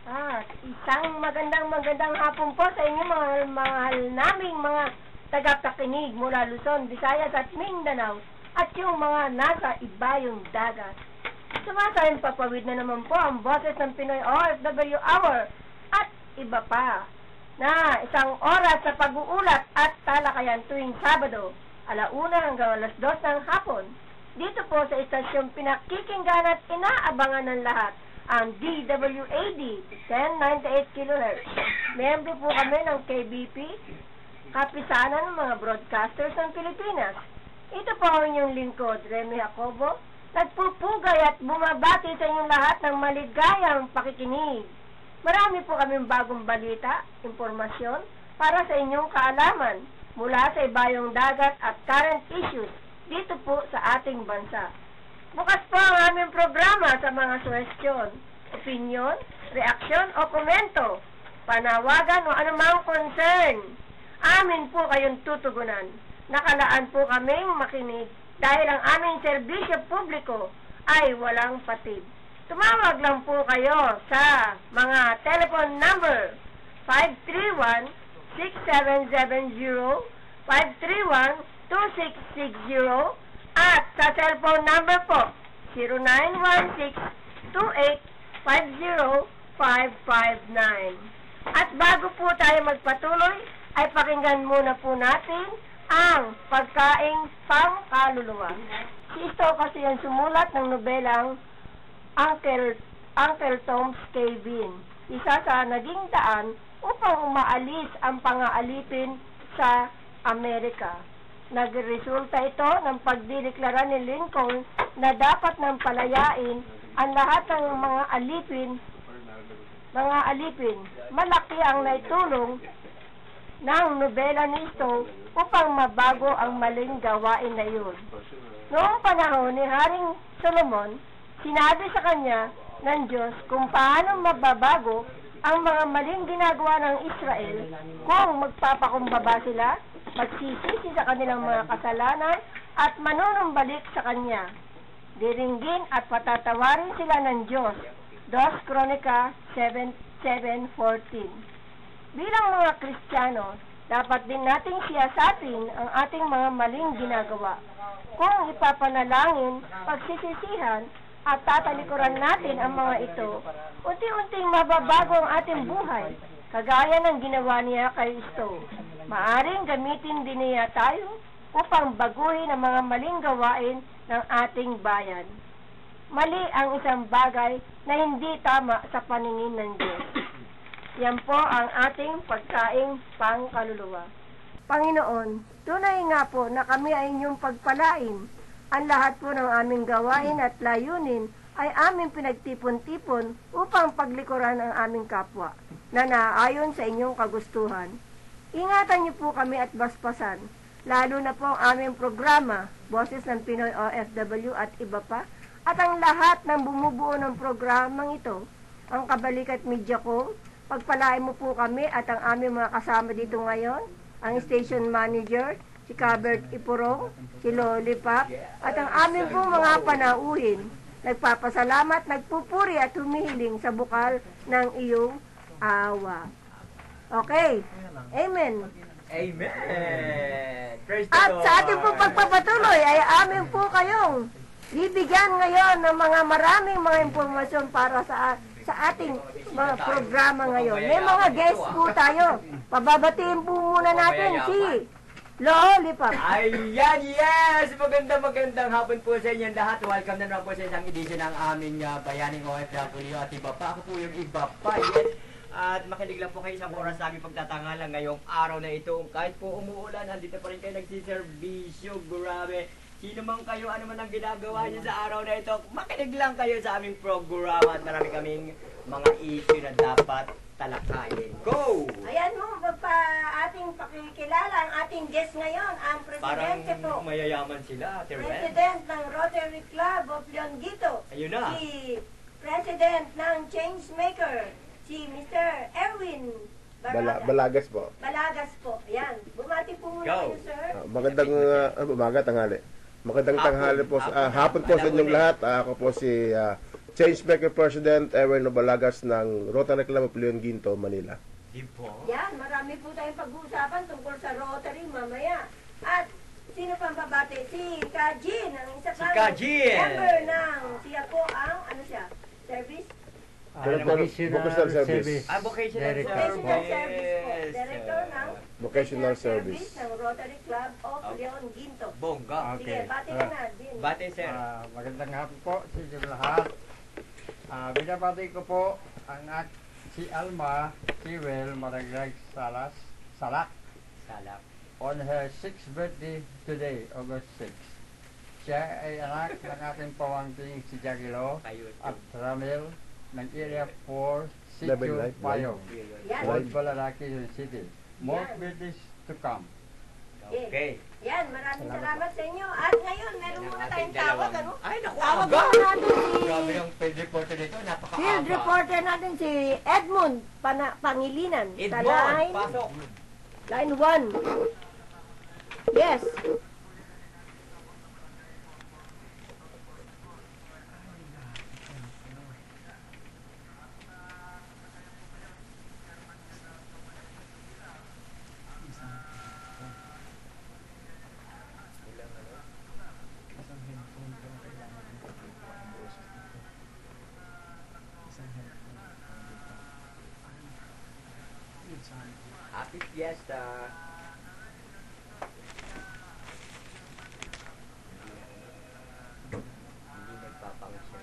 Isang magandang hapon po sa inyo mga mahal naming mga tagapakinig mula Luzon, Visayas at Mindanao at yung mga nasa ibayong dagat. Sumasayang papawid na naman po ang boses ng Pinoy OFW Hour at iba pa na isang oras sa pag-uulat at talakayan tuwing Sabado, 1:00 hanggang 2:00 ng hapon. Dito po sa istasyong pinakikinggan at inaabangan ng lahat, ang DWAD 1098 kHz. Miyembro po kami ng KBP, kapisanan ng mga broadcasters ng Pilipinas. Ito po ang inyong lingkod, Remy Jacobo, nagpupugay at bumabati sa inyong lahat ng maligayang pakikinig. Marami po kaming bagong balita, impormasyon, para sa inyong kaalaman mula sa ibayong dagat at current issues dito po sa ating bansa. Bukas po ang aming programa sa mga suwestyon, opinyon, reaksyon o komento, panawagan o anumang concern. Amin po kayong tutugunan. Nakalaan po kaming makinig dahil ang aming serbisyo publiko ay walang patid. Tumawag lang po kayo sa mga telephone number 531-6770, 531-2660, at sa cellphone number po 0916-2850-559. At bago po tayo magpatuloy, ay pakinggan muna po natin ang Pagkaing Pangkaluluwa. Si Stowe kasi ang sumulat ng nobelang Uncle Tom's Cabin, isa sa naging daan upang umaalis ang pang-aalipin sa Amerika. Nagresulta ito ng pagdideklara ni Lincoln na dapat nang palayain ang lahat ng mga alipin. Malaki ang naitulong ng nobela ni Stowe upang mabago ang maling gawain na iyon. Noong panahon ni Haring Solomon, sinabi sa kanya ng Diyos kung paano mababago ang mga maling ginagawa ng Israel kung magpapakumbaba sila, magsisisi sa kanilang mga kasalanan at manunumbalik sa Kanya. Diringgin at patatawarin sila ng Diyos. 2 Kronika 7:14. Bilang mga Kristiyano, dapat din nating siyasatin ang ating mga maling ginagawa. Kung ipapanalangin, pagsisisihan, at tatalikuran natin ang mga ito, unti-unting mababago ang ating buhay, kagaya ng ginawa niya kay Stowe. Maaring gamitin din niya tayo upang baguhin ang mga maling gawain ng ating bayan. Mali ang isang bagay na hindi tama sa paningin ng Diyos. Yan po ang ating pagkaing pangkaluluwa. Panginoon, tunay nga po na kami ay inyong pagpalain. Ang lahat po ng aming gawain at layunin ay aming pinagtipon-tipon upang paglikuran ang aming kapwa na naaayon sa inyong kagustuhan. Ingatan niyo po kami at baspasan, lalo na po ang aming programa, Boses ng Pinoy OFW at iba pa, at ang lahat ng bumubuo ng programang ito, ang Kabalikat Media ko. Pagpalain mo po kami at ang aming mga kasama dito ngayon, ang station manager, si Cabert Ipurong, si Lollipop, at ang aming pong mga panauhin. Nagpapasalamat, nagpupuri at humihiling sa bukal ng iyong awa. Okay. Amen. Amen. Praise the At Lord. sa ating pong pagpapatuloy ay amin po kayong bibigyan ngayon ng maraming mga impormasyon para sa ating mga programa ngayon. May mga guests po tayo. Pababatiin po muna natin si Lollipop. Ayan, yes! Magandang hapon po sa inyo lahat. Welcome na naman po sa isang edisyon ng aming Bayaning OFW at iba pa. Ako po yung iba pa, yes. At makinig lang po kayo sa oras sa aming pagtatangalan ngayong araw na ito. Kahit po umuulan, nandito pa rin kayo nagsiservisyo. Grabe. Sino man kayo, ano man ang ginagawa niyo sa araw na ito, makinig lang kayo sa aming programa at marami kaming mga issue na dapat talakayin. Go! Ayan mo, ating pakikilala ang ating guest ngayon, ang presidente po. Parang mayayaman sila, Ate Ren. President ng Rotary Club of Leonguito. Ayun na. Si President ng Changemaker, si Mr. Erwin Balagas po. Balagas po. Ayan. Bumati po muna kayo, sir. Magandang umaga, tanghali. Magandang tanghali po, hapon po sa inyong lahat. Ako po si Changemaker President Ewer Nobalagas ng Rotary Club of Leon Ginto, Manila. Di po. Yan, marami po tayong pag-uusapan tungkol sa Rotary mamaya. At sino pang babati? Si Kajin, ang isa Si pang Kajin. member ng, siya po ang, ano siya, service? Vocational Service. Vocational Vocational service. service po. Director ng Vocational Service. ng Rotary Club of Leon Ginto. Bongga. Sige, bati ka na, Din. Bate, sir. Magandang hapon po sa inyo lahat. Binabati ko po ang si Alma Sewell Maraglag Salak Salak. on her 6th birthday today, August 6. Siya ay anak ng ating pamangking si Jagilo Kayo. at Ramel ng Area 4, Level Sitio life, Payo, Yan. Old Balalaki City. More Yan. birthdays to come. Okay. Yan, maraming salamat sa inyo. At ngayon, meron muna tayong tawag, ano? Ay, naku, Tawag aga. muna natin Grabe si yung field reporter nito, napaka-aga. field reporter natin si Edmund Pangilinan. Sa Edmond, line, pasok. line 1. Yes. Happy Fiesta. Hindi nagpapangasya.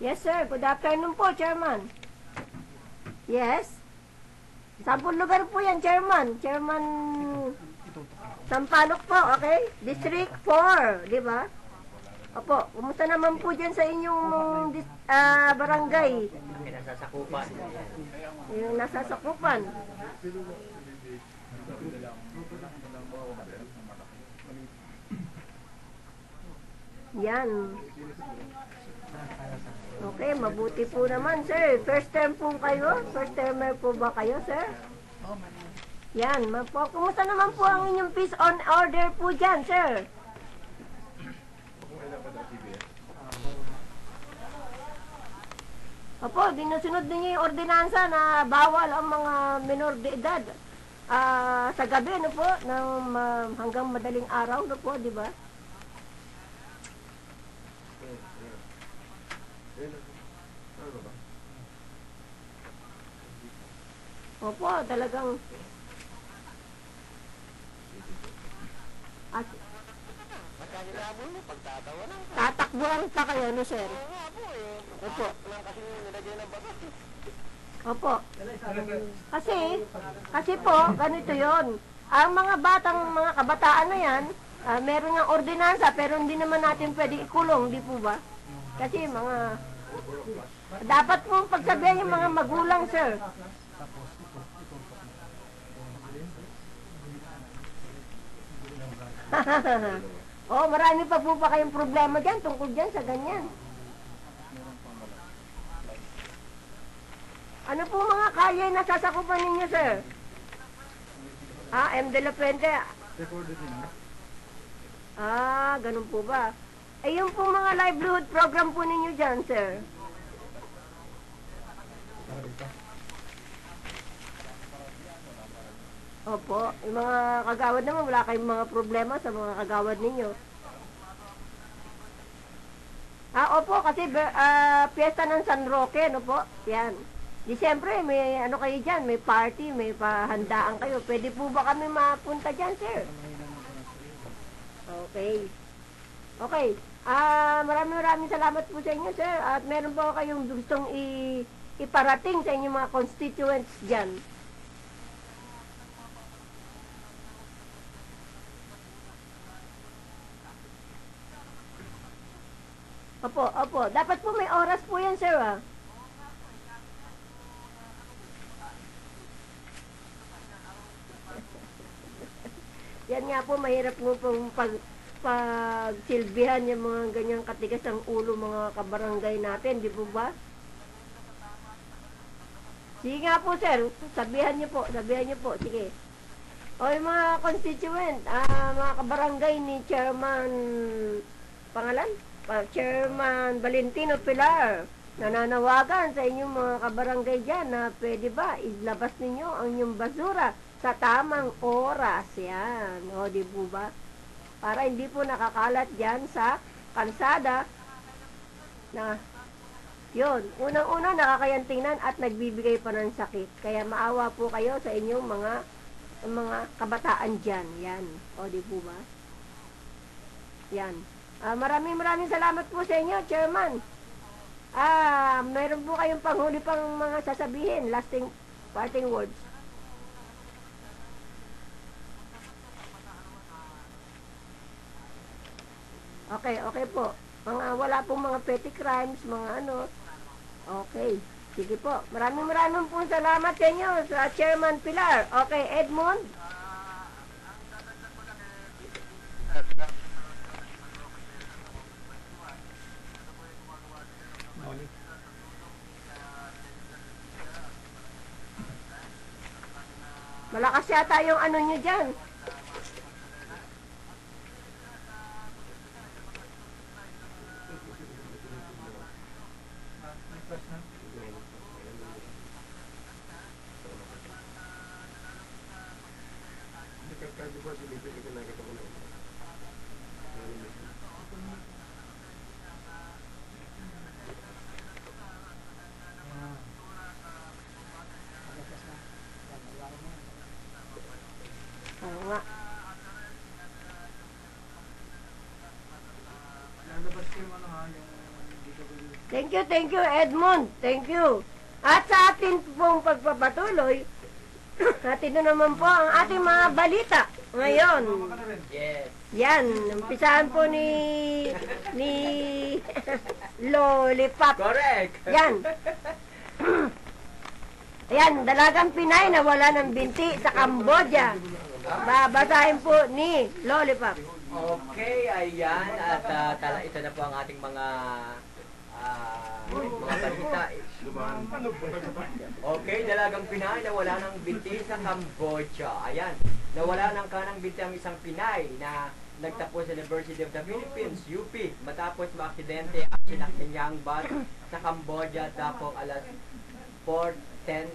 Yes, sir. Good afternoon po, Chairman. Yes. Sampung lugar po yan, Chairman. Chairman Sampaloc po, okay? District 4, di ba? Opo, kumusta naman po dyan sa inyong barangay? Kinasasakupan. Yung nasasakupan. Yan. Okay, mabuti po naman, sir. First term po kayo? First termer po ba kayo, sir? Yan. Kumusta naman po ang inyong peace on order po dyan, sir? Opo, dinusunod ninyo yung ordinansa na bawal ang mga minor de edad. Sa gabi, ano po, hanggang madaling araw, ano po, di ba? Opo, talagang at tatakbuhan pa kayo, no, sir? Opo. Opo. Kasi po, ganito yon. Ang mga kabataan na yan, meron ng ordinansa, pero hindi naman natin pwede ikulong, di po ba? Kasi dapat po pagsabihan yung mga magulang, sir. Oh, marami pa po pa kayong problema dyan, tungkol dyan sa ganyan. Ano po mga kalye na sasakupan ninyo, sir? M. de la Fuente. Ganun po ba? Yung po mga livelihood program po ninyo dyan, sir. Opo, yung mga kagawad naman, wala kayong mga problema sa mga kagawad ninyo. Opo, kasi piyesta ng San Roque, no po? Yan. Di siyempre, may ano kayo dyan, may party, may pahandaan kayo. Pwede po ba kami mapunta dyan, sir? Okay. Okay. Maraming salamat po sa inyo, sir. At meron po kayong gustong iparating sa inyong mga constituents dyan. Opo. Dapat po may oras po yan, sir, Yan nga po, mahirap po pong pagsilbihan yung mga ganyang katigas ang ulo mga kabarangay natin, di po ba? Sige nga po, sir. Sabihan niyo po. Sige. O yung mga constituent, mga kabarangay ni Chairman, pangalan? Chairman Valentino Pilar, nananawagan sa inyong mga kabarangay dyan na pwede ba ilabas ninyo ang inyong basura sa tamang oras. Yan. O, di po ba? Para hindi po nakakalat dyan sa kalsada na yun, unang-una nakakayantingnan at nagbibigay pa ng sakit. Kaya maawa po kayo sa inyong mga kabataan dyan. Yan. O, di po ba? Yan. Maraming salamat po sa inyo, Chairman. Mayroon po kayong panghuli pang mga sasabihin, parting words. Okay po. Wala pong mga petty crimes, mga ano. Okay. Sige po. Maraming po salamat sa inyo, sa Chairman Pilar. Okay, Edmund? Malakas yata yung ano nyo dyan. Oo nga. Thank you, Edmund. Thank you. At sa atin pong pagpapatuloy, natin na naman po ang ating mga balita ngayon. Yes. Yan, umpisahan po ni Lollipop. Correct. Yan. Ayan, dalagang Pinay na wala ng binti sa Cambodia. Babasahin po ni Lollipop. Okay, ayan. At ito na po ang ating mga balita. Okay, dalagang Pinay na wala ng binti sa Cambodia. Ayan, nawala ng kanang binti ang isang Pinay na nagtapos sa University of the Philippines, UP, matapos maaksidente ang sinakyan bus sa Cambodia tapos alas 4:10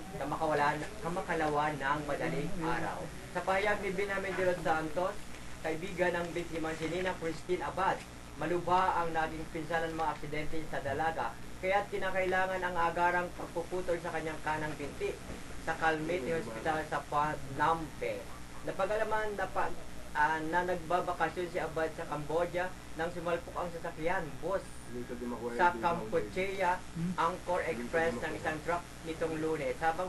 kamakalawa ng madaling araw. Sa pahayag ni Benjamin de los Santos, kaibigan ng biktima si Nina Christine Abad, malubha ang naging pinsalan mga aksidente sa dalaga, kaya't kinakailangan ang agarang pagpuputol sa kanyang kanang binti sa Calmette Hospital sa Phnom Penh. Napagalaman na nagbabakasyon si Abad sa Cambodia nang sumalpok ang sasakyan, bus, sa Kampuchea Angkor Express ng isang truck nitong Lunes habang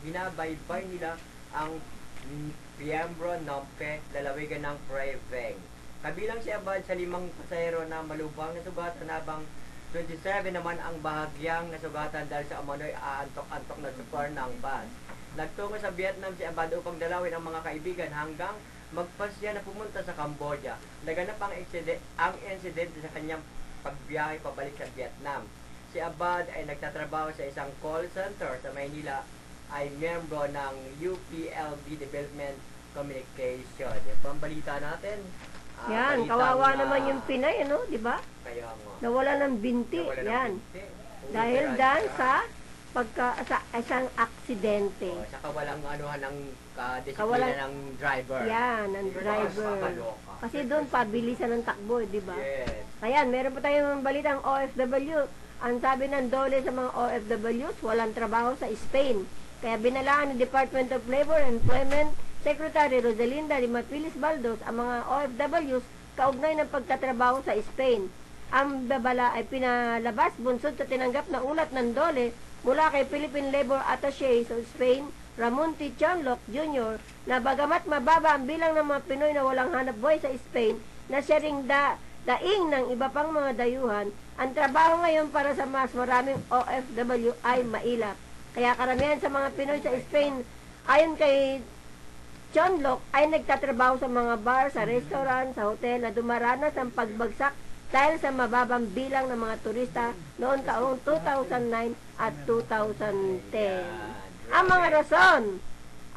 binabaybay nila ang Piembro Nompe, lalawigan ng Phray Veng. Kabilang si Abad sa 5 pasahero na malubhang nasugatan habang 27 naman ang bahagyang nasugatan dahil sa umano'y aantok-antok na suffer ng bus. Nagtungo sa Vietnam si Abad upang dalawin ang mga kaibigan hanggang magpasya na pumunta sa Cambodia. Naganap ang insidente sa kanyang pagbiyahe pabalik sa Vietnam. Si Abad ay nagtatrabaho sa isang call center sa Maynila, ay miyembro ng UPLB Development Communication. Pambalita natin. Yan, kawawa naman yung Pinay, ano, di ba? Kaya nga. Nawala ng binti. Nawala ng Yan. binti. Dahil dahil sa isang aksidente. Saka walang anuhan ng disiplina Kawalan- ng driver. Yan, ang driver. Kakaloka. Kasi doon pabilisan ng takbo, di ba? Yes. Ayan, meron pa tayong balitang OFW. Ang sabi ng DOLE sa mga OFWs, walang trabaho sa Spain. Kaya binalaan ng Department of Labor and Employment Secretary Rosalinda Limapilis Baldos ang mga OFWs kaugnay ng pagtatrabaho sa Spain. Ang babala ay pinalabas bunsod sa tinanggap na ulat ng DOLE mula kay Philippine Labor Attaché sa Spain, Ramon T. Chonloc Jr., na bagamat mababa ang bilang ng mga Pinoy na walang hanap buhay sa Spain, na siya ring daing ng iba pang mga dayuhan, ang trabaho ngayon para sa mas maraming OFW ay mailap. Kaya karamihan sa mga Pinoy sa Spain, ayon kay Chonloc, ay nagtatrabaho sa mga bar, sa restaurant, sa hotel na dumaranas ng pagbagsak dahil sa mababang bilang ng mga turista noong taong 2009 at 2010. Ang mga rason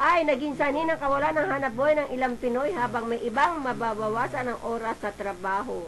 ay naging sanhi ng kawalan ng hanapbuhay ng ilang Pinoy habang may ibang mababawasan ang oras sa trabaho.